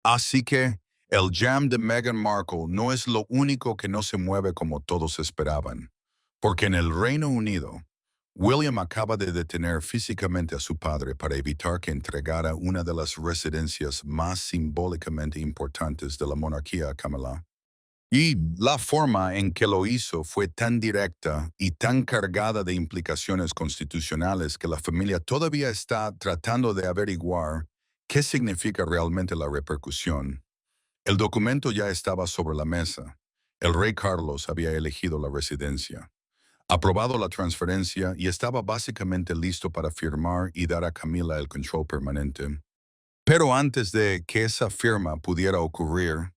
Así que el jam de Meghan Markle no es lo único que no se mueve como todos esperaban, porque en el Reino Unido, William acaba de detener físicamente a su padre para evitar que entregara una de las residencias más simbólicamente importantes de la monarquía a Camilla. Y la forma en que lo hizo fue tan directa y tan cargada de implicaciones constitucionales que la familia todavía está tratando de averiguar qué significa realmente la repercusión. El documento ya estaba sobre la mesa. El rey Carlos había elegido la residencia, aprobado la transferencia y estaba básicamente listo para firmar y dar a Camila el control permanente. Pero antes de que esa firma pudiera ocurrir,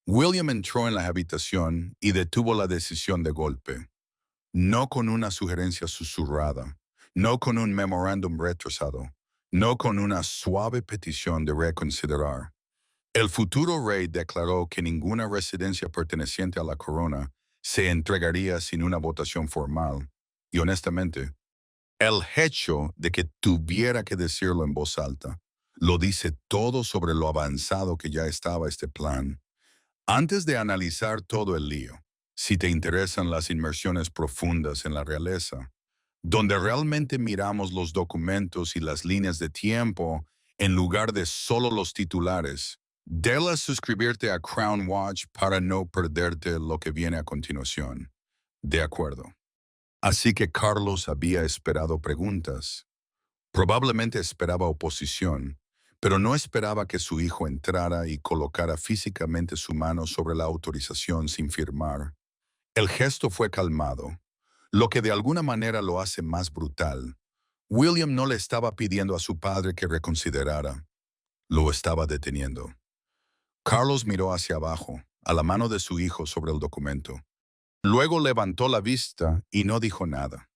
William entró en la habitación y detuvo la decisión de golpe, no con una sugerencia susurrada, no con un memorándum retrasado, no con una suave petición de reconsiderar. El futuro rey declaró que ninguna residencia perteneciente a la corona se entregaría sin una votación formal, y honestamente, el hecho de que tuviera que decirlo en voz alta lo dice todo sobre lo avanzado que ya estaba este plan. Antes de analizar todo el lío, si te interesan las inmersiones profundas en la realeza, donde realmente miramos los documentos y las líneas de tiempo en lugar de solo los titulares, debes suscribirte a Crown Watch para no perderte lo que viene a continuación. De acuerdo. Así que Carlos había esperado preguntas. Probablemente esperaba oposición, pero no esperaba que su hijo entrara y colocara físicamente su mano sobre la autorización sin firmar. El gesto fue calmado, lo que de alguna manera lo hace más brutal. William no le estaba pidiendo a su padre que reconsiderara, lo estaba deteniendo. Carlos miró hacia abajo, a la mano de su hijo sobre el documento. Luego levantó la vista y no dijo nada.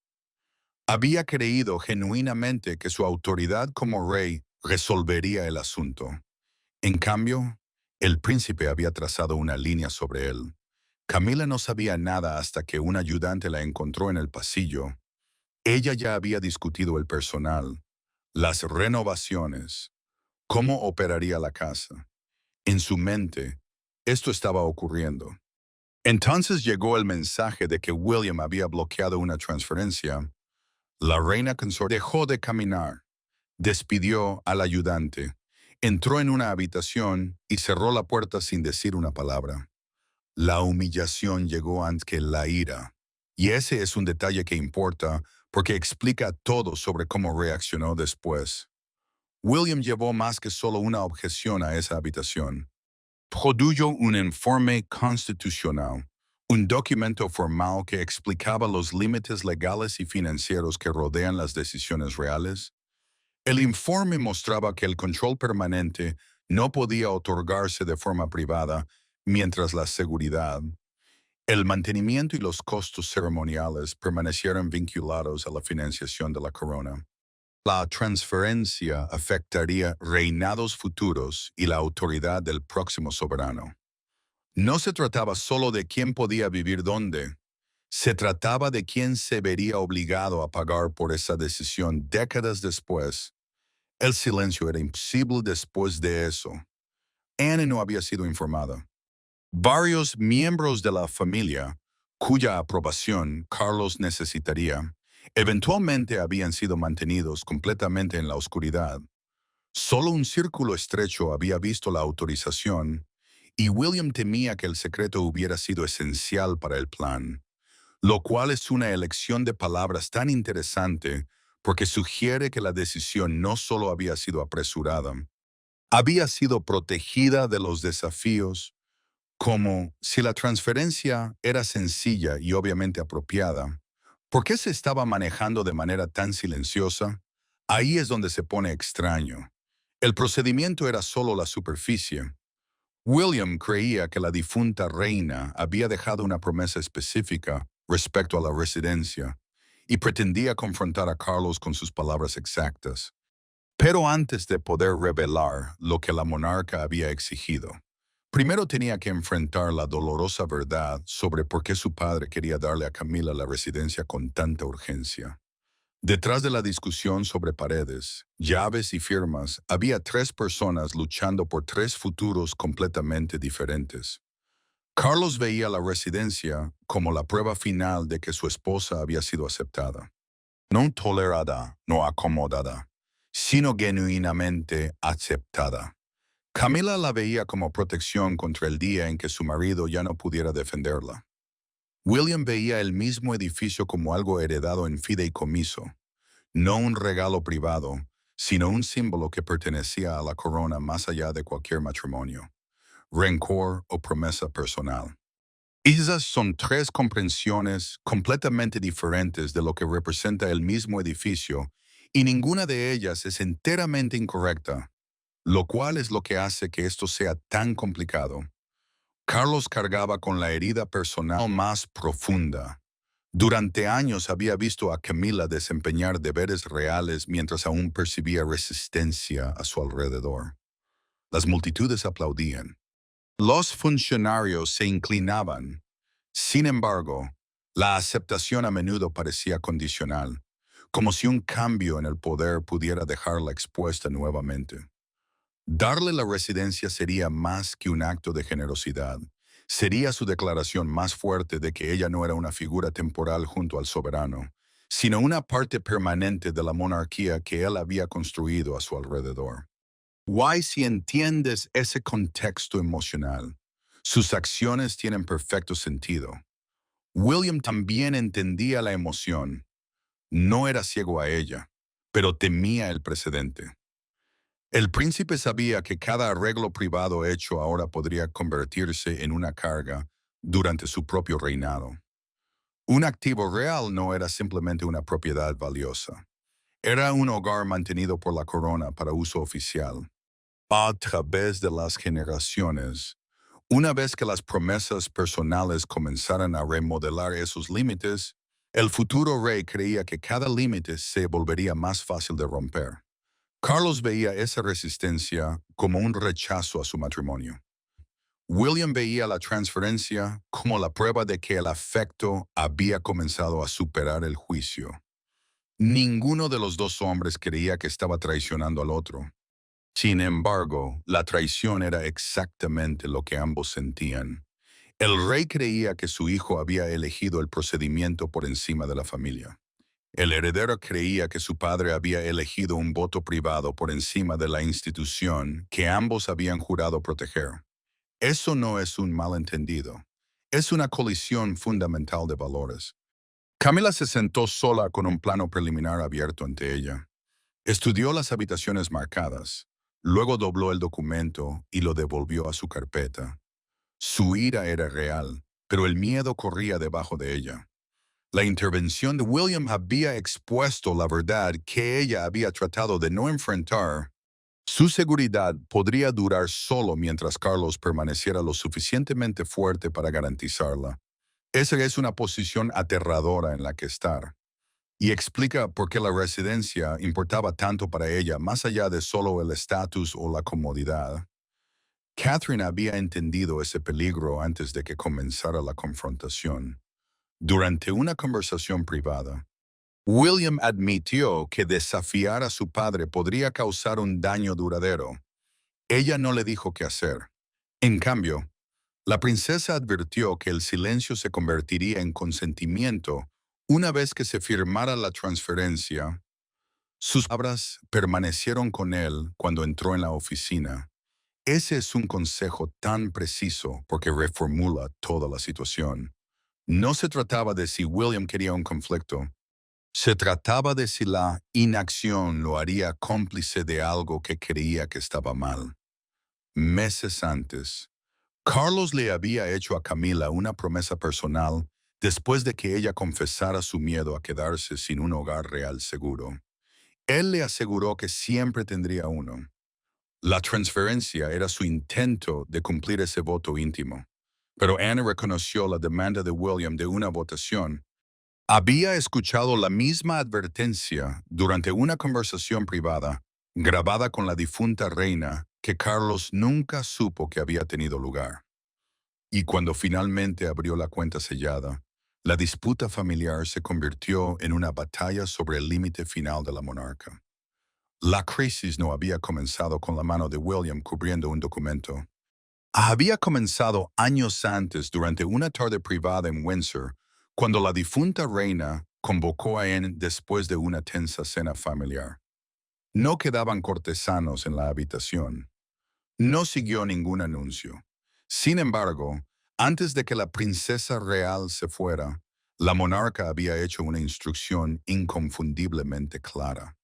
Había creído genuinamente que su autoridad como rey resolvería el asunto. En cambio, el príncipe había trazado una línea sobre él. Camila no sabía nada hasta que un ayudante la encontró en el pasillo. Ella ya había discutido el personal, las renovaciones, cómo operaría la casa. En su mente, esto estaba ocurriendo. Entonces llegó el mensaje de que William había bloqueado una transferencia. La reina consorte dejó de caminar, despidió al ayudante, entró en una habitación y cerró la puerta sin decir una palabra. La humillación llegó antes que la ira. Y ese es un detalle que importa porque explica todo sobre cómo reaccionó después. William llevó más que solo una objeción a esa habitación. Produjo un informe constitucional, un documento formal que explicaba los límites legales y financieros que rodean las decisiones reales. El informe mostraba que el control permanente no podía otorgarse de forma privada, mientras la seguridad, el mantenimiento y los costos ceremoniales permanecieron vinculados a la financiación de la corona. La transferencia afectaría reinados futuros y la autoridad del próximo soberano. No se trataba solo de quién podía vivir dónde, se trataba de quién se vería obligado a pagar por esa decisión décadas después. El silencio era imposible después de eso. Anne no había sido informada. Varios miembros de la familia, cuya aprobación Carlos necesitaría, eventualmente habían sido mantenidos completamente en la oscuridad. Solo un círculo estrecho había visto la autorización, y William temía que el secreto hubiera sido esencial para el plan, lo cual es una elección de palabras tan interesante porque sugiere que la decisión no solo había sido apresurada, había sido protegida de los desafíos, como si la transferencia era sencilla y obviamente apropiada. ¿Por qué se estaba manejando de manera tan silenciosa? Ahí es donde se pone extraño. El procedimiento era solo la superficie. William creía que la difunta reina había dejado una promesa específica respecto a la residencia y pretendía confrontar a Carlos con sus palabras exactas. Pero antes de poder revelar lo que la monarca había exigido, primero tenía que enfrentar la dolorosa verdad sobre por qué su padre quería darle a Camila la residencia con tanta urgencia. Detrás de la discusión sobre paredes, llaves y firmas, había tres personas luchando por tres futuros completamente diferentes. Carlos veía la residencia como la prueba final de que su esposa había sido aceptada. No tolerada, no acomodada, sino genuinamente aceptada. Camila la veía como protección contra el día en que su marido ya no pudiera defenderla. William veía el mismo edificio como algo heredado en fideicomiso, no un regalo privado, sino un símbolo que pertenecía a la corona más allá de cualquier matrimonio, rencor o promesa personal. Esas son tres comprensiones completamente diferentes de lo que representa el mismo edificio y ninguna de ellas es enteramente incorrecta, lo cual es lo que hace que esto sea tan complicado. Carlos cargaba con la herida personal más profunda. Durante años había visto a Camila desempeñar deberes reales mientras aún percibía resistencia a su alrededor. Las multitudes aplaudían. Los funcionarios se inclinaban. Sin embargo, la aceptación a menudo parecía condicional, como si un cambio en el poder pudiera dejarla expuesta nuevamente. Darle la residencia sería más que un acto de generosidad. Sería su declaración más fuerte de que ella no era una figura temporal junto al soberano, sino una parte permanente de la monarquía que él había construido a su alrededor. Why, si entiendes ese contexto emocional, sus acciones tienen perfecto sentido. William también entendía la emoción. No era ciego a ella, pero temía el precedente. El príncipe sabía que cada arreglo privado hecho ahora podría convertirse en una carga durante su propio reinado. Un activo real no era simplemente una propiedad valiosa. Era un hogar mantenido por la corona para uso oficial. A través de las generaciones, una vez que las promesas personales comenzaran a remodelar esos límites, el futuro rey creía que cada límite se volvería más fácil de romper. Carlos veía esa resistencia como un rechazo a su matrimonio. William veía la transferencia como la prueba de que el afecto había comenzado a superar el juicio. Ninguno de los dos hombres creía que estaba traicionando al otro. Sin embargo, la traición era exactamente lo que ambos sentían. El rey creía que su hijo había elegido el procedimiento por encima de la familia. El heredero creía que su padre había elegido un voto privado por encima de la institución que ambos habían jurado proteger. Eso no es un malentendido. Es una colisión fundamental de valores. Camila se sentó sola con un plano preliminar abierto ante ella. Estudió las habitaciones marcadas. Luego dobló el documento y lo devolvió a su carpeta. Su ira era real, pero el miedo corría debajo de ella. La intervención de William había expuesto la verdad que ella había tratado de no enfrentar. Su seguridad podría durar solo mientras Carlos permaneciera lo suficientemente fuerte para garantizarla. Esa es una posición aterradora en la que estar. Y explica por qué la residencia importaba tanto para ella, más allá de solo el estatus o la comodidad. Catherine había entendido ese peligro antes de que comenzara la confrontación. Durante una conversación privada, William admitió que desafiar a su padre podría causar un daño duradero. Ella no le dijo qué hacer. En cambio, la princesa advirtió que el silencio se convertiría en consentimiento una vez que se firmara la transferencia. Sus palabras permanecieron con él cuando entró en la oficina. Ese es un consejo tan preciso porque reformula toda la situación. No se trataba de si William quería un conflicto. Se trataba de si la inacción lo haría cómplice de algo que creía que estaba mal. Meses antes, Carlos le había hecho a Camila una promesa personal después de que ella confesara su miedo a quedarse sin un hogar real seguro. Él le aseguró que siempre tendría uno. La transferencia era su intento de cumplir ese voto íntimo. Pero Anne reconoció la demanda de William de una votación. Había escuchado la misma advertencia durante una conversación privada, grabada con la difunta reina, que Carlos nunca supo que había tenido lugar. Y cuando finalmente abrió la cuenta sellada, La disputa familiar se convirtió en una batalla sobre el límite final de la monarca. La crisis no había comenzado con la mano de William cubriendo un documento. Había comenzado años antes durante una tarde privada en Windsor, cuando la difunta reina convocó a Anne después de una tensa cena familiar. No quedaban cortesanos en la habitación. No siguió ningún anuncio. Sin embargo, antes de que la princesa real se fuera, la monarca había hecho una instrucción inconfundiblemente clara.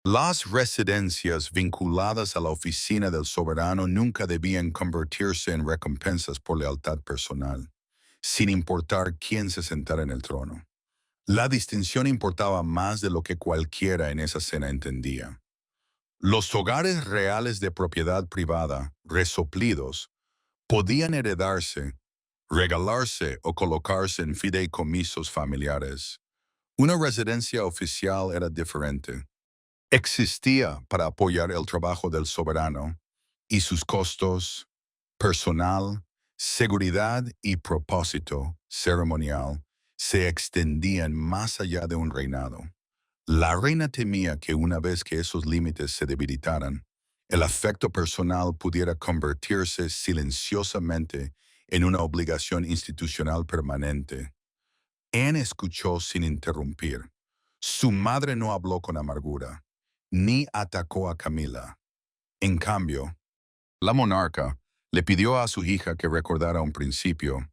Las residencias vinculadas a la oficina del soberano nunca debían convertirse en recompensas por lealtad personal, sin importar quién se sentara en el trono. La distinción importaba más de lo que cualquiera en esa cena entendía. Los hogares reales de propiedad privada, resoplidos, podían heredarse, regalarse o colocarse en fideicomisos familiares. Una residencia oficial era diferente. Existía para apoyar el trabajo del soberano y sus costos, personal, seguridad y propósito ceremonial se extendían más allá de un reinado. La reina temía que una vez que esos límites se debilitaran, el afecto personal pudiera convertirse silenciosamente en una obligación institucional permanente. Anne escuchó sin interrumpir. Su madre no habló con amargura, ni atacó a Camila. En cambio, la monarca le pidió a su hija que recordara un principio.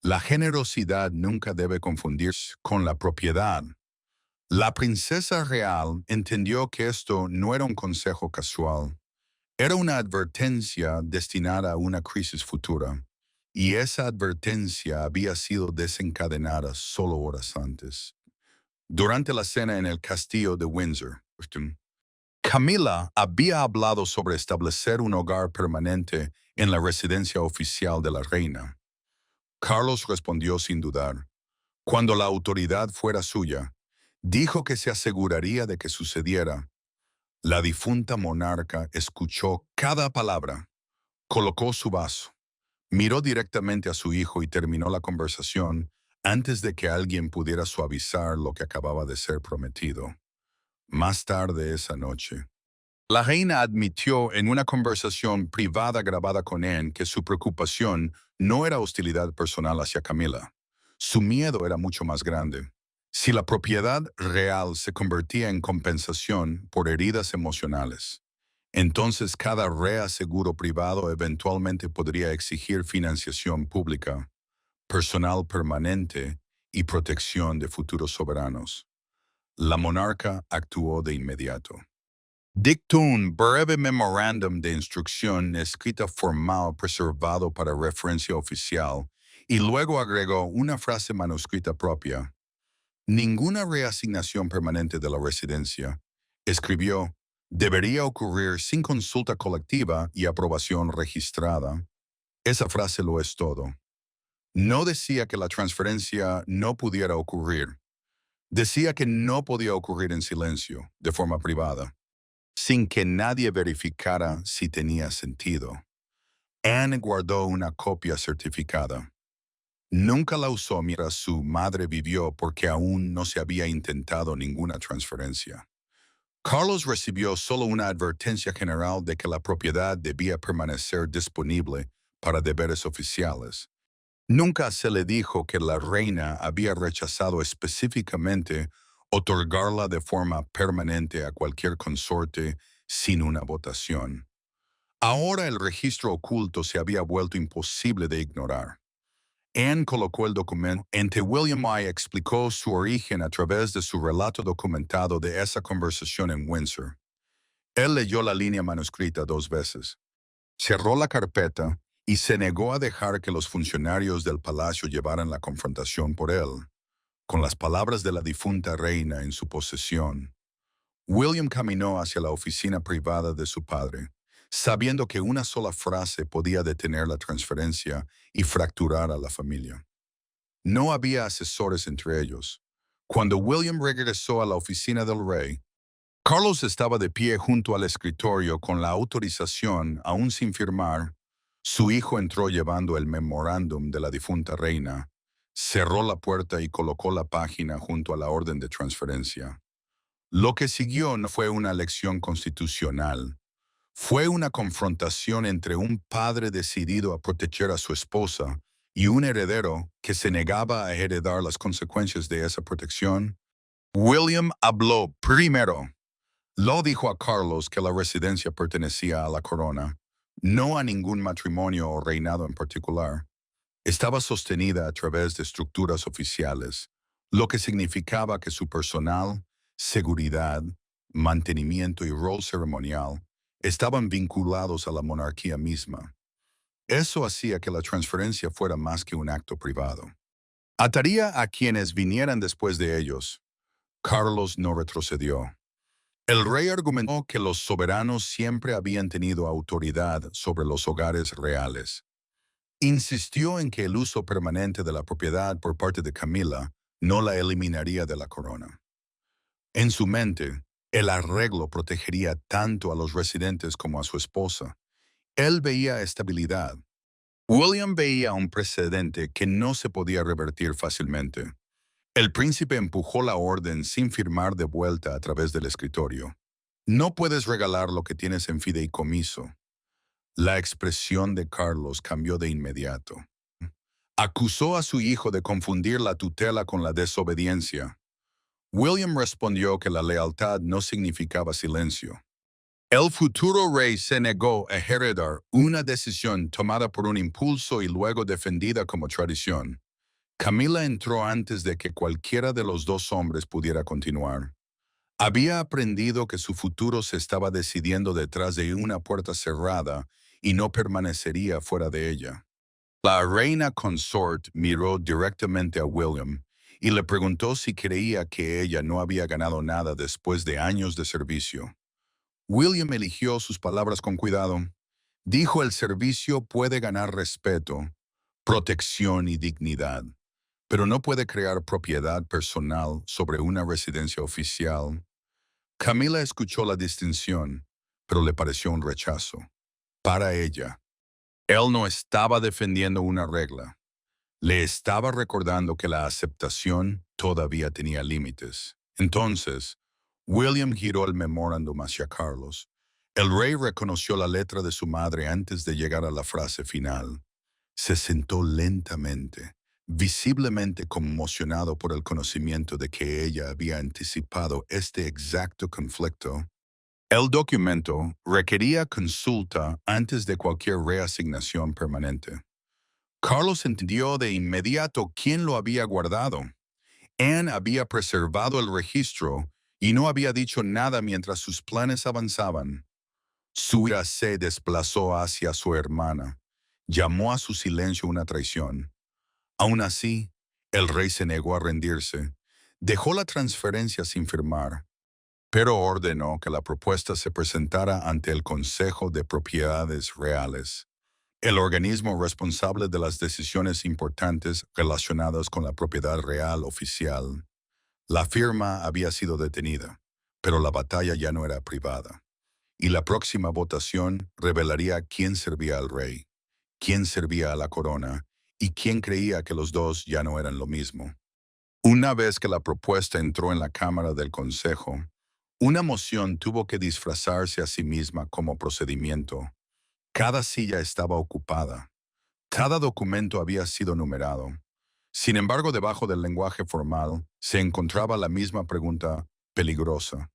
La generosidad nunca debe confundirse con la propiedad. La princesa real entendió que esto no era un consejo casual, era una advertencia destinada a una crisis futura, y esa advertencia había sido desencadenada solo horas antes. Durante la cena en el castillo de Windsor, Camila había hablado sobre establecer un hogar permanente en la residencia oficial de la reina. Carlos respondió sin dudar. Cuando la autoridad fuera suya, dijo que se aseguraría de que sucediera. La difunta monarca escuchó cada palabra, colocó su vaso, miró directamente a su hijo y terminó la conversación antes de que alguien pudiera suavizar lo que acababa de ser prometido. Más tarde esa noche, la reina admitió en una conversación privada grabada con Anne que su preocupación no era hostilidad personal hacia Camila. Su miedo era mucho más grande. Si la propiedad real se convertía en compensación por heridas emocionales, entonces cada reaseguro privado eventualmente podría exigir financiación pública, personal permanente y protección de futuros soberanos. La monarca actuó de inmediato. Dictó un breve memorándum de instrucción escrita formal preservado para referencia oficial y luego agregó una frase manuscrita propia. Ninguna reasignación permanente de la residencia, escribió, debería ocurrir sin consulta colectiva y aprobación registrada. Esa frase lo es todo. No decía que la transferencia no pudiera ocurrir. Decía que no podía ocurrir en silencio, de forma privada, sin que nadie verificara si tenía sentido. Anne guardó una copia certificada. Nunca la usó mientras su madre vivió porque aún no se había intentado ninguna transferencia. Carlos recibió solo una advertencia general de que la propiedad debía permanecer disponible para deberes oficiales. Nunca se le dijo que la reina había rechazado específicamente otorgarla de forma permanente a cualquier consorte sin una votación. Ahora el registro oculto se había vuelto imposible de ignorar. Anne colocó el documento ante William y explicó su origen a través de su relato documentado de esa conversación en Windsor. Él leyó la línea manuscrita 2 veces, cerró la carpeta y se negó a dejar que los funcionarios del palacio llevaran la confrontación por él. Con las palabras de la difunta reina en su posesión, William caminó hacia la oficina privada de su padre, sabiendo que una sola frase podía detener la transferencia y fracturar a la familia. No había asesores entre ellos. Cuando William regresó a la oficina del rey, Carlos estaba de pie junto al escritorio con la autorización aún sin firmar. Su hijo entró llevando el memorándum de la difunta reina, cerró la puerta y colocó la página junto a la orden de transferencia. Lo que siguió no fue una elección constitucional, fue una confrontación entre un padre decidido a proteger a su esposa y un heredero que se negaba a heredar las consecuencias de esa protección. William habló primero. Lo dijo a Carlos que la residencia pertenecía a la corona, no a ningún matrimonio o reinado en particular. Estaba sostenida a través de estructuras oficiales, lo que significaba que su personal, seguridad, mantenimiento y rol ceremonial estaban vinculados a la monarquía misma. Eso hacía que la transferencia fuera más que un acto privado. Ataría a quienes vinieran después de ellos. Carlos no retrocedió. El rey argumentó que los soberanos siempre habían tenido autoridad sobre los hogares reales. Insistió en que el uso permanente de la propiedad por parte de Camila no la eliminaría de la corona. En su mente, el arreglo protegería tanto a los residentes como a su esposa. Él veía estabilidad. William veía un precedente que no se podía revertir fácilmente. El príncipe empujó la orden sin firmar de vuelta a través del escritorio. No puedes regalar lo que tienes en fideicomiso. La expresión de Carlos cambió de inmediato. Acusó a su hijo de confundir la tutela con la desobediencia. William respondió que la lealtad no significaba silencio. El futuro rey se negó a heredar una decisión tomada por un impulso y luego defendida como tradición. Camila entró antes de que cualquiera de los dos hombres pudiera continuar. Había aprendido que su futuro se estaba decidiendo detrás de una puerta cerrada y no permanecería fuera de ella. La reina consort miró directamente a William y le preguntó si creía que ella no había ganado nada después de años de servicio. William eligió sus palabras con cuidado. Dijo: el servicio puede ganar respeto, protección y dignidad, pero no puede crear propiedad personal sobre una residencia oficial. Camila escuchó la distinción, pero le pareció un rechazo. Para ella, él no estaba defendiendo una regla. Le estaba recordando que la aceptación todavía tenía límites. Entonces, William giró el memorándum hacia Carlos. El rey reconoció la letra de su madre antes de llegar a la frase final. Se sentó lentamente, visiblemente conmocionado por el conocimiento de que ella había anticipado este exacto conflicto. El documento requería consulta antes de cualquier reasignación permanente. Carlos entendió de inmediato quién lo había guardado. Anne había preservado el registro y no había dicho nada mientras sus planes avanzaban. Su ira se desplazó hacia su hermana. Llamó a su silencio una traición. Aún así, el rey se negó a rendirse. Dejó la transferencia sin firmar, pero ordenó que la propuesta se presentara ante el Consejo de Propiedades Reales, el organismo responsable de las decisiones importantes relacionadas con la propiedad real oficial. La firma había sido detenida, pero la batalla ya no era privada, y la próxima votación revelaría quién servía al rey, quién servía a la corona y quién creía que los dos ya no eran lo mismo. Una vez que la propuesta entró en la Cámara del Consejo, una moción tuvo que disfrazarse a sí misma como procedimiento. Cada silla estaba ocupada. Cada documento había sido numerado. Sin embargo, debajo del lenguaje formal se encontraba la misma pregunta peligrosa.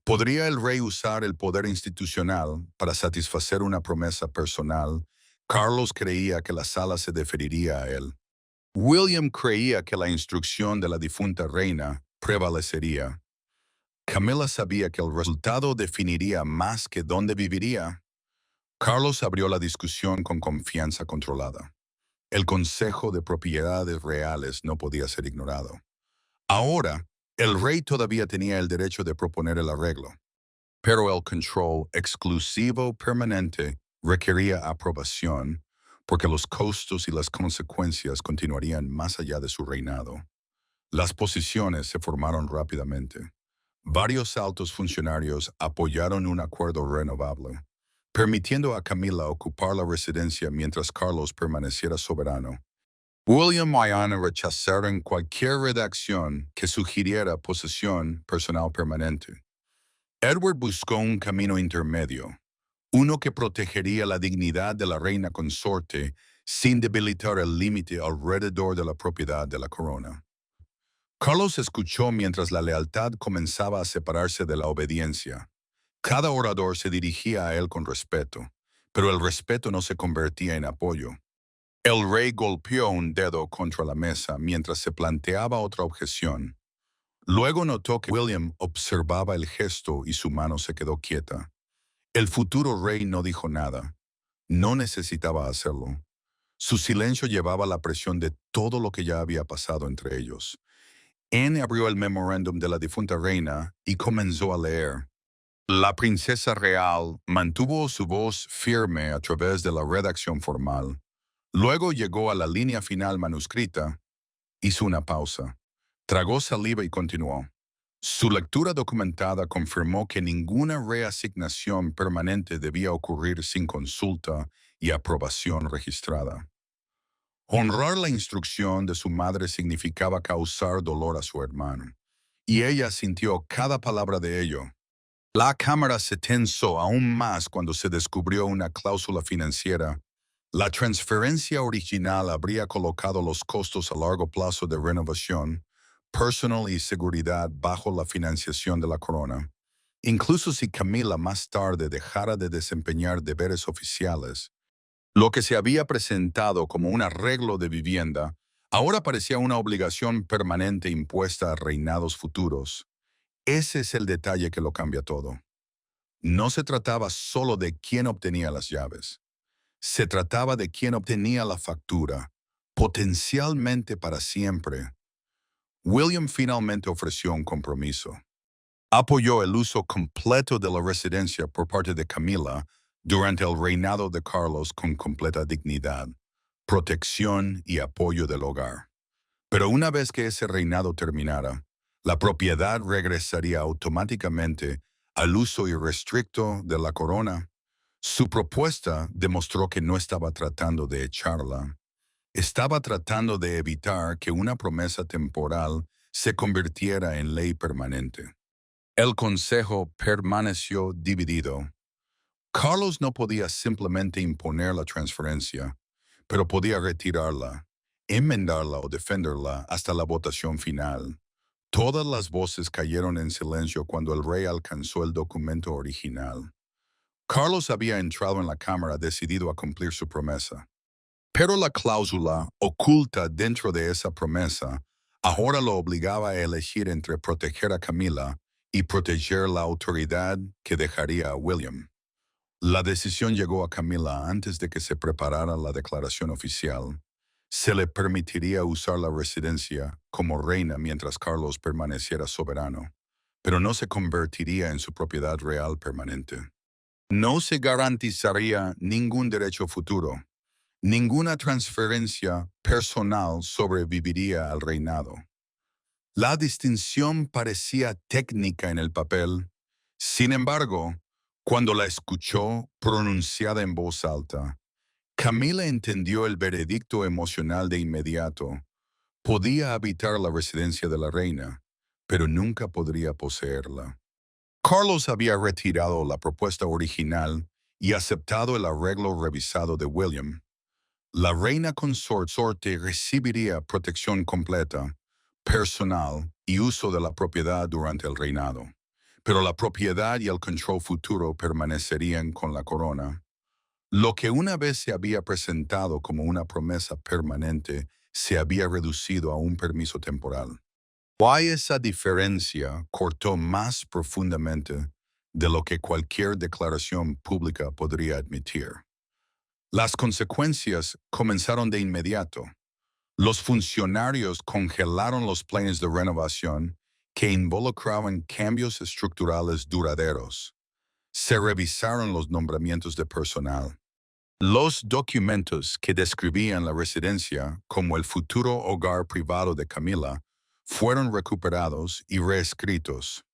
¿Podría el rey usar el poder institucional para satisfacer una promesa personal? Carlos creía que la sala se deferiría a él. William creía que la instrucción de la difunta reina prevalecería. Camila sabía que el resultado definiría más que dónde viviría. Carlos abrió la discusión con confianza controlada. El Consejo de Propiedades Reales no podía ser ignorado. Ahora, el rey todavía tenía el derecho de proponer el arreglo, pero el control exclusivo permanente requería aprobación porque los costos y las consecuencias continuarían más allá de su reinado. Las posiciones se formaron rápidamente. Varios altos funcionarios apoyaron un acuerdo renovable, permitiendo a Camila ocupar la residencia mientras Carlos permaneciera soberano. William y Anna rechazaron cualquier redacción que sugiriera posesión personal permanente. Edward buscó un camino intermedio, uno que protegería la dignidad de la reina consorte sin debilitar el límite alrededor de la propiedad de la corona. Carlos escuchó mientras la lealtad comenzaba a separarse de la obediencia. Cada orador se dirigía a él con respeto, pero el respeto no se convertía en apoyo. El rey golpeó un dedo contra la mesa mientras se planteaba otra objeción. Luego notó que William observaba el gesto y su mano se quedó quieta. El futuro rey no dijo nada. No necesitaba hacerlo. Su silencio llevaba la presión de todo lo que ya había pasado entre ellos. Anne abrió el memorándum de la difunta reina y comenzó a leer. La princesa real mantuvo su voz firme a través de la redacción formal. Luego llegó a la línea final manuscrita, hizo una pausa, tragó saliva y continuó. Su lectura documentada confirmó que ninguna reasignación permanente debía ocurrir sin consulta y aprobación registrada. Honrar la instrucción de su madre significaba causar dolor a su hermano, y ella sintió cada palabra de ello. La Cámara se tensó aún más cuando se descubrió una cláusula financiera. La transferencia original habría colocado los costos a largo plazo de renovación, personal y seguridad bajo la financiación de la corona. Incluso si Camila más tarde dejara de desempeñar deberes oficiales, lo que se había presentado como un arreglo de vivienda ahora parecía una obligación permanente impuesta a reinados futuros. Ese es el detalle que lo cambia todo. No se trataba solo de quién obtenía las llaves. Se trataba de quién obtenía la factura, potencialmente para siempre. William finalmente ofreció un compromiso. Apoyó el uso completo de la residencia por parte de Camila durante el reinado de Carlos con completa dignidad, protección y apoyo del hogar. Pero una vez que ese reinado terminara, la propiedad regresaría automáticamente al uso irrestricto de la corona. Su propuesta demostró que no estaba tratando de echarla, estaba tratando de evitar que una promesa temporal se convirtiera en ley permanente. El consejo permaneció dividido. Carlos no podía simplemente imponer la transferencia, pero podía retirarla, enmendarla o defenderla hasta la votación final. Todas las voces cayeron en silencio cuando el rey alcanzó el documento original. Carlos había entrado en la cámara decidido a cumplir su promesa. Pero la cláusula oculta dentro de esa promesa ahora lo obligaba a elegir entre proteger a Camila y proteger la autoridad que dejaría a William. La decisión llegó a Camila antes de que se preparara la declaración oficial. Se le permitiría usar la residencia como reina mientras Carlos permaneciera soberano, pero no se convertiría en su propiedad real permanente. No se garantizaría ningún derecho futuro. Ninguna transferencia personal sobreviviría al reinado. La distinción parecía técnica en el papel. Sin embargo, cuando la escuchó pronunciada en voz alta, Camila entendió el veredicto emocional de inmediato. Podía habitar la residencia de la reina, pero nunca podría poseerla. Carlos había retirado la propuesta original y aceptado el arreglo revisado de William. La reina consorte recibiría protección completa, personal y uso de la propiedad durante el reinado, pero la propiedad y el control futuro permanecerían con la corona. Lo que una vez se había presentado como una promesa permanente se había reducido a un permiso temporal. Why esa diferencia cortó más profundamente de lo que cualquier declaración pública podría admitir. Las consecuencias comenzaron de inmediato. Los funcionarios congelaron los planes de renovación que involucraban cambios estructurales duraderos. Se revisaron los nombramientos de personal. Los documentos que describían la residencia como el futuro hogar privado de Camila fueron recuperados y reescritos.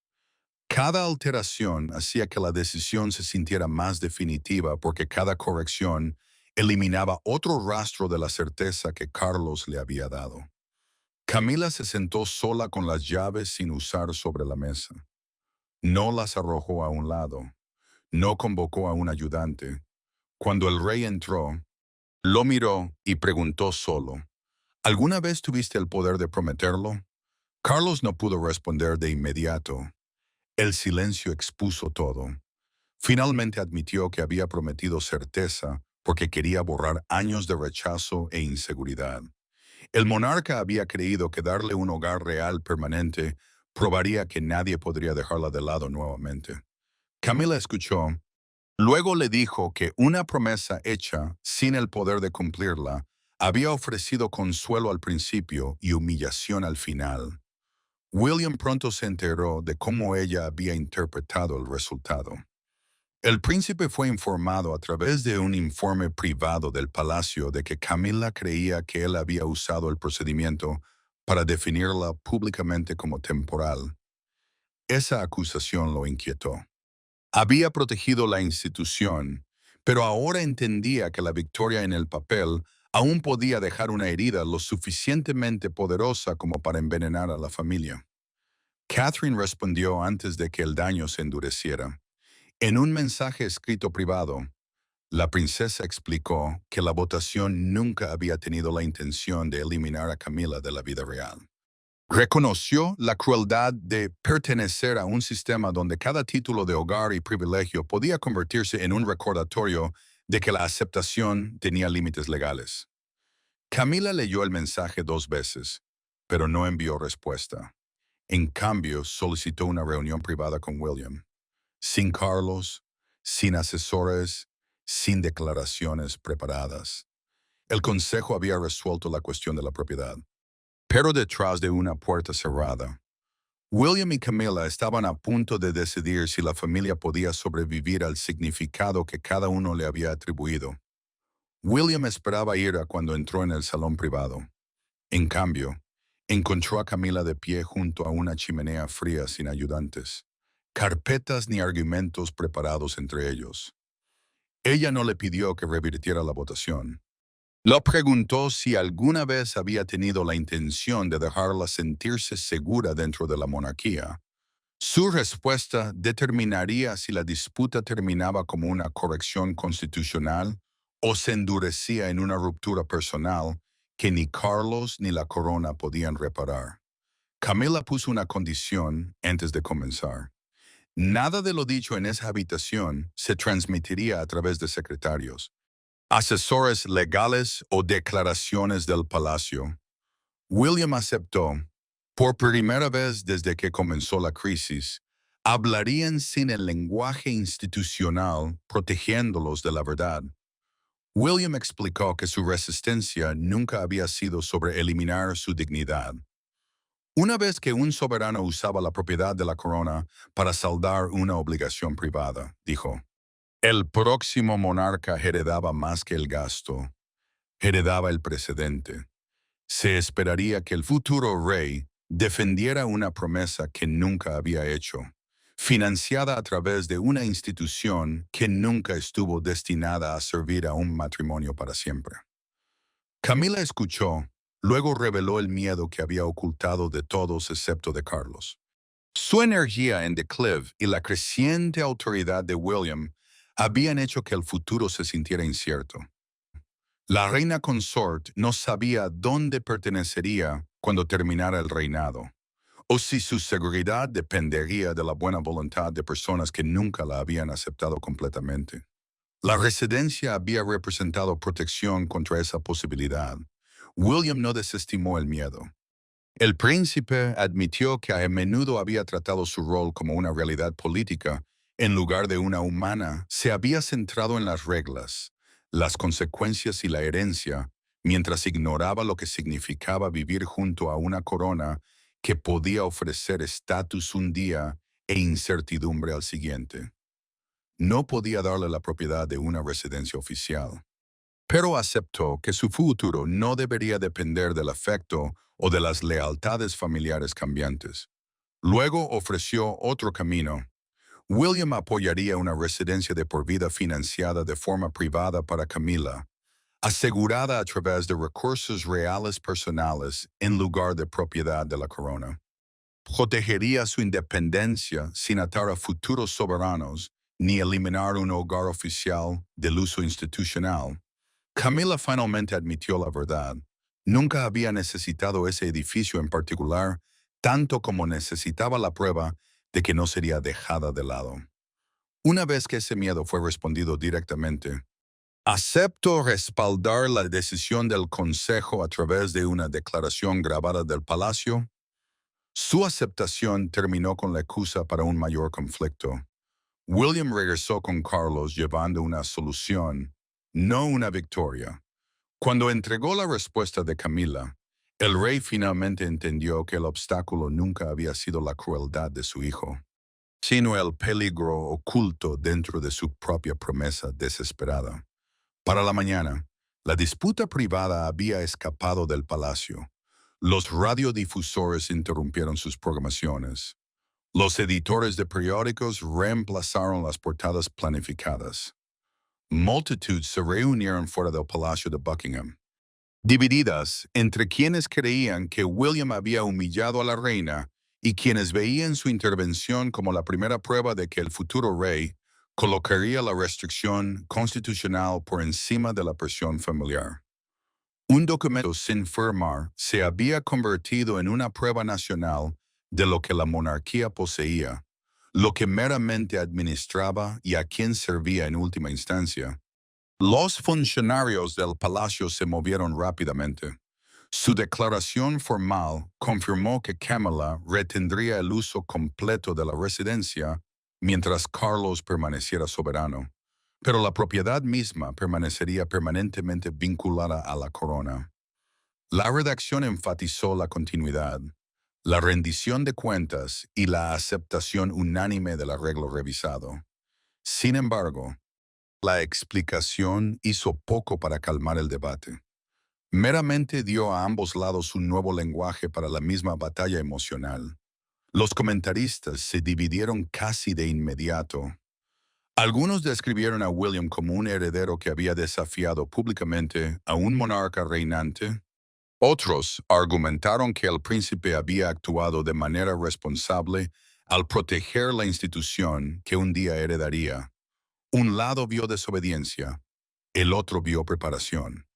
Cada alteración hacía que la decisión se sintiera más definitiva porque cada corrección eliminaba otro rastro de la certeza que Carlos le había dado. Camila se sentó sola con las llaves sin usar sobre la mesa. No las arrojó a un lado. No convocó a un ayudante. Cuando el rey entró, lo miró y preguntó solo, ¿alguna vez tuviste el poder de prometerlo? Carlos no pudo responder de inmediato. El silencio expuso todo. Finalmente admitió que había prometido certeza porque quería borrar años de rechazo e inseguridad. El monarca había creído que darle un hogar real permanente probaría que nadie podría dejarla de lado nuevamente. Camila escuchó. Luego le dijo que una promesa hecha sin el poder de cumplirla había ofrecido consuelo al principio y humillación al final. William pronto se enteró de cómo ella había interpretado el resultado. El príncipe fue informado a través de un informe privado del palacio de que Camila creía que él había usado el procedimiento para definirla públicamente como temporal. Esa acusación lo inquietó. Había protegido la institución, pero ahora entendía que la victoria en el papel aún podía dejar una herida lo suficientemente poderosa como para envenenar a la familia. Catherine respondió antes de que el daño se endureciera. En un mensaje escrito privado, la princesa explicó que la votación nunca había tenido la intención de eliminar a Camila de la vida real. Reconoció la crueldad de pertenecer a un sistema donde cada título de hogar y privilegio podía convertirse en un recordatorio de que la aceptación tenía límites legales. Camila leyó el mensaje 2 veces, pero no envió respuesta. En cambio, solicitó una reunión privada con William. Sin Carlos, sin asesores, sin declaraciones preparadas. El consejo había resuelto la cuestión de la propiedad. Pero detrás de una puerta cerrada, William y Camila estaban a punto de decidir si la familia podía sobrevivir al significado que cada uno le había atribuido. William esperaba ira cuando entró en el salón privado. En cambio, encontró a Camila de pie junto a una chimenea fría sin ayudantes, carpetas ni argumentos preparados entre ellos. Ella no le pidió que revirtiera la votación. Lo preguntó si alguna vez había tenido la intención de dejarla sentirse segura dentro de la monarquía. Su respuesta determinaría si la disputa terminaba como una corrección constitucional o se endurecía en una ruptura personal que ni Carlos ni la corona podían reparar. Camila puso una condición antes de comenzar. Nada de lo dicho en esa habitación se transmitiría a través de secretarios, asesores legales o declaraciones del palacio. William aceptó. Por primera vez desde que comenzó la crisis, hablarían sin el lenguaje institucional, protegiéndolos de la verdad. William explicó que su resistencia nunca había sido sobre eliminar su dignidad. Una vez que un soberano usaba la propiedad de la corona para saldar una obligación privada, dijo, el próximo monarca heredaba más que el gasto, heredaba el precedente. Se esperaría que el futuro rey defendiera una promesa que nunca había hecho, financiada a través de una institución que nunca estuvo destinada a servir a un matrimonio para siempre. Camila escuchó, luego reveló el miedo que había ocultado de todos excepto de Carlos. Su energía en declive y la creciente autoridad de William habían hecho que el futuro se sintiera incierto. La reina consort no sabía dónde pertenecería cuando terminara el reinado, o si su seguridad dependería de la buena voluntad de personas que nunca la habían aceptado completamente. La residencia había representado protección contra esa posibilidad. William no desestimó el miedo. El príncipe admitió que a menudo había tratado su rol como una realidad política en lugar de una humana. Se había centrado en las reglas, las consecuencias y la herencia, mientras ignoraba lo que significaba vivir junto a una corona que podía ofrecer estatus un día e incertidumbre al siguiente. No podía darle la propiedad de una residencia oficial, pero aceptó que su futuro no debería depender del afecto o de las lealtades familiares cambiantes. Luego ofreció otro camino. William apoyaría una residencia de por vida financiada de forma privada para Camila, asegurada a través de recursos reales personales en lugar de propiedad de la corona. Protegería su independencia sin atar a futuros soberanos ni eliminar un hogar oficial del uso institucional. Camila finalmente admitió la verdad. Nunca había necesitado ese edificio en particular, tanto como necesitaba la prueba de que no sería dejada de lado. Una vez que ese miedo fue respondido directamente, acepto respaldar la decisión del Consejo a través de una declaración grabada del Palacio. Su aceptación terminó con la excusa para un mayor conflicto. William regresó con Carlos llevando una solución, no una victoria. Cuando entregó la respuesta de Camila, el rey finalmente entendió que el obstáculo nunca había sido la crueldad de su hijo, sino el peligro oculto dentro de su propia promesa desesperada. Para la mañana, la disputa privada había escapado del palacio. Los radiodifusores interrumpieron sus programaciones. Los editores de periódicos reemplazaron las portadas planificadas. Multitudes se reunieron fuera del Palacio de Buckingham, divididas entre quienes creían que William había humillado a la reina y quienes veían su intervención como la primera prueba de que el futuro rey colocaría la restricción constitucional por encima de la presión familiar. Un documento sin firmar se había convertido en una prueba nacional de lo que la monarquía poseía, lo que meramente administraba y a quien servía en última instancia. Los funcionarios del palacio se movieron rápidamente. Su declaración formal confirmó que Camila retendría el uso completo de la residencia mientras Carlos permaneciera soberano, pero la propiedad misma permanecería permanentemente vinculada a la corona. La redacción enfatizó la continuidad, la rendición de cuentas y la aceptación unánime del arreglo revisado. Sin embargo, la explicación hizo poco para calmar el debate. Meramente dio a ambos lados un nuevo lenguaje para la misma batalla emocional. Los comentaristas se dividieron casi de inmediato. Algunos describieron a William como un heredero que había desafiado públicamente a un monarca reinante. Otros argumentaron que el príncipe había actuado de manera responsable al proteger la institución que un día heredaría. Un lado vio desobediencia, el otro vio preparación.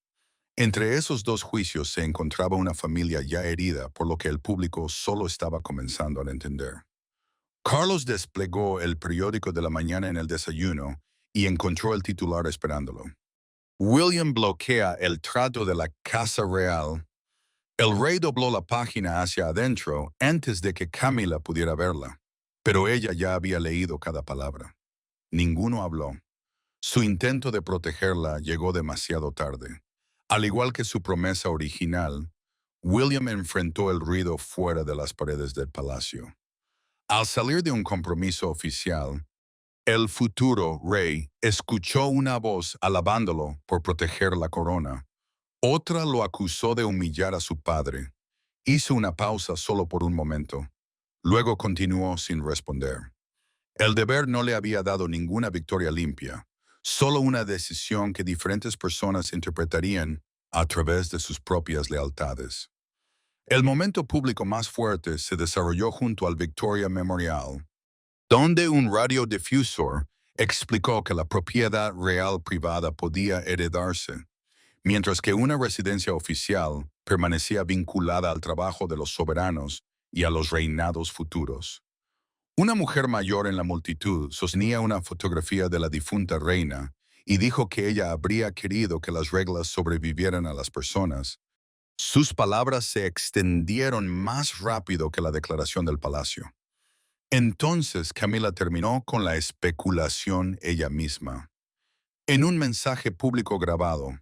Entre esos dos juicios se encontraba una familia ya herida, por lo que el público solo estaba comenzando a entender. Carlos desplegó el periódico de la mañana en el desayuno y encontró el titular esperándolo. William bloquea el trato de la Casa Real. El rey dobló la página hacia adentro antes de que Camila pudiera verla, pero ella ya había leído cada palabra. Ninguno habló. Su intento de protegerla llegó demasiado tarde. Al igual que su promesa original, William enfrentó el ruido fuera de las paredes del palacio. Al salir de un compromiso oficial, el futuro rey escuchó una voz alabándolo por proteger la corona. Otra lo acusó de humillar a su padre. Hizo una pausa solo por un momento. Luego continuó sin responder. El deber no le había dado ninguna victoria limpia, solo una decisión que diferentes personas interpretarían a través de sus propias lealtades. El momento público más fuerte se desarrolló junto al Victoria Memorial, donde un radiodifusor explicó que la propiedad real privada podía heredarse, mientras que una residencia oficial permanecía vinculada al trabajo de los soberanos y a los reinados futuros. Una mujer mayor en la multitud sostenía una fotografía de la difunta reina y dijo que ella habría querido que las reglas sobrevivieran a las personas. Sus palabras se extendieron más rápido que la declaración del palacio. Entonces Camila terminó con la especulación ella misma. En un mensaje público grabado,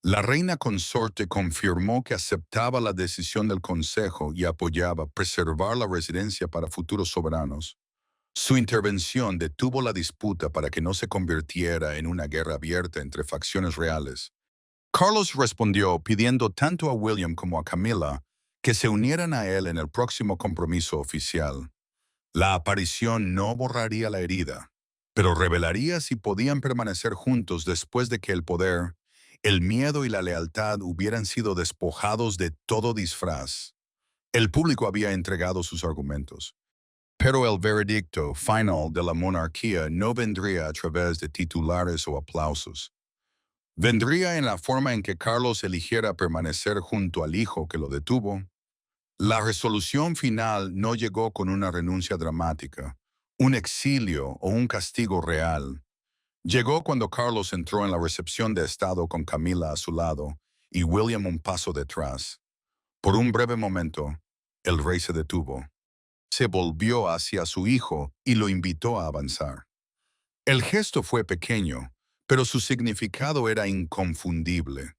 la reina consorte confirmó que aceptaba la decisión del Consejo y apoyaba preservar la residencia para futuros soberanos. Su intervención detuvo la disputa para que no se convirtiera en una guerra abierta entre facciones reales. Carlos respondió pidiendo tanto a William como a Camila que se unieran a él en el próximo compromiso oficial. La aparición no borraría la herida, pero revelaría si podían permanecer juntos después de que el poder el miedo y la lealtad hubieran sido despojados de todo disfraz. El público había entregado sus argumentos. Pero el veredicto final de la monarquía no vendría a través de titulares o aplausos. Vendría en la forma en que Carlos eligiera permanecer junto al hijo que lo detuvo. La resolución final no llegó con una renuncia dramática, un exilio o un castigo real. Llegó cuando Carlos entró en la recepción de Estado con Camila a su lado y William un paso detrás. Por un breve momento, el rey se detuvo. Se volvió hacia su hijo y lo invitó a avanzar. El gesto fue pequeño, pero su significado era inconfundible.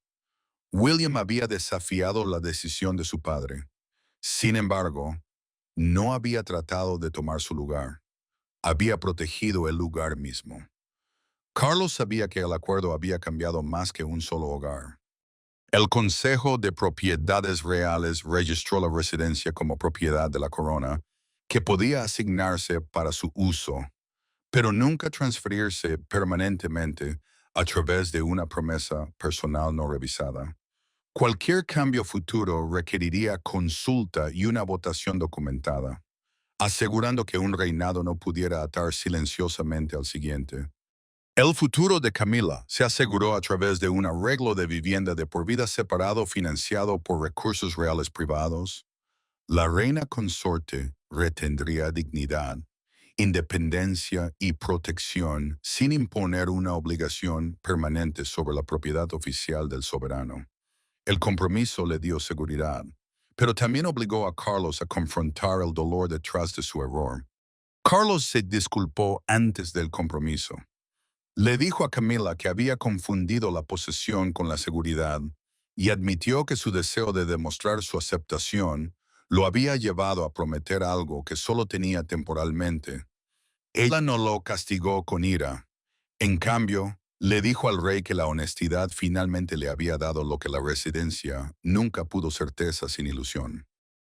William había desafiado la decisión de su padre. Sin embargo, no había tratado de tomar su lugar. Había protegido el lugar mismo. Carlos sabía que el acuerdo había cambiado más que un solo hogar. El Consejo de Propiedades Reales registró la residencia como propiedad de la corona, que podía asignarse para su uso, pero nunca transferirse permanentemente a través de una promesa personal no revisada. Cualquier cambio futuro requeriría consulta y una votación documentada, asegurando que un reinado no pudiera atar silenciosamente al siguiente. El futuro de Camila se aseguró a través de un arreglo de vivienda de por vida separado financiado por recursos reales privados. La reina consorte retendría dignidad, independencia y protección sin imponer una obligación permanente sobre la propiedad oficial del soberano. El compromiso le dio seguridad, pero también obligó a Carlos a confrontar el dolor detrás de su error. Carlos se disculpó antes del compromiso. Le dijo a Camila que había confundido la posesión con la seguridad y admitió que su deseo de demostrar su aceptación lo había llevado a prometer algo que solo tenía temporalmente. Ella no lo castigó con ira. En cambio, le dijo al rey que la honestidad finalmente le había dado lo que la residencia nunca pudo certeza sin ilusión.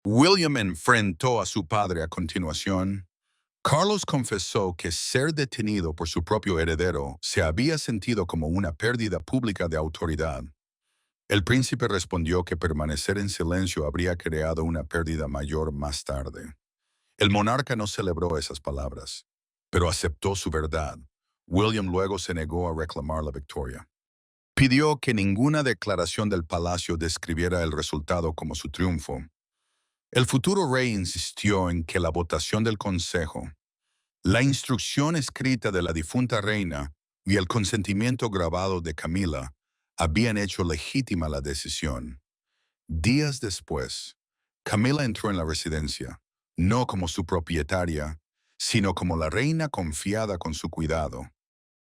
William enfrentó a su padre a continuación. Carlos confesó que ser detenido por su propio heredero se había sentido como una pérdida pública de autoridad. El príncipe respondió que permanecer en silencio habría creado una pérdida mayor más tarde. El monarca no celebró esas palabras, pero aceptó su verdad. William luego se negó a reclamar la victoria. Pidió que ninguna declaración del palacio describiera el resultado como su triunfo. El futuro rey insistió en que la votación del consejo, la instrucción escrita de la difunta reina y el consentimiento grabado de Camila habían hecho legítima la decisión. Días después, Camila entró en la residencia, no como su propietaria, sino como la reina confiada con su cuidado.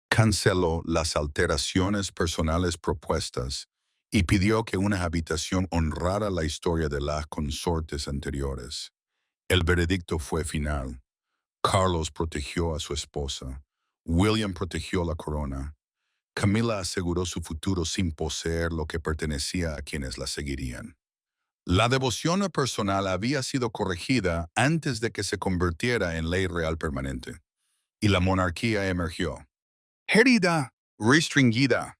Canceló las alteraciones personales propuestas y pidió que una habitación honrara la historia de las consortes anteriores. El veredicto fue final. Carlos protegió a su esposa. William protegió la corona. Camila aseguró su futuro sin poseer lo que pertenecía a quienes la seguirían. La devoción personal había sido corregida antes de que se convirtiera en ley real permanente, y la monarquía emergió. Herida, restringida,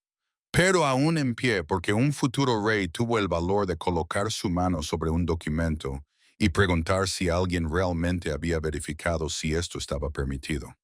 pero aún en pie porque un futuro rey tuvo el valor de colocar su mano sobre un documento y preguntar si alguien realmente había verificado si esto estaba permitido.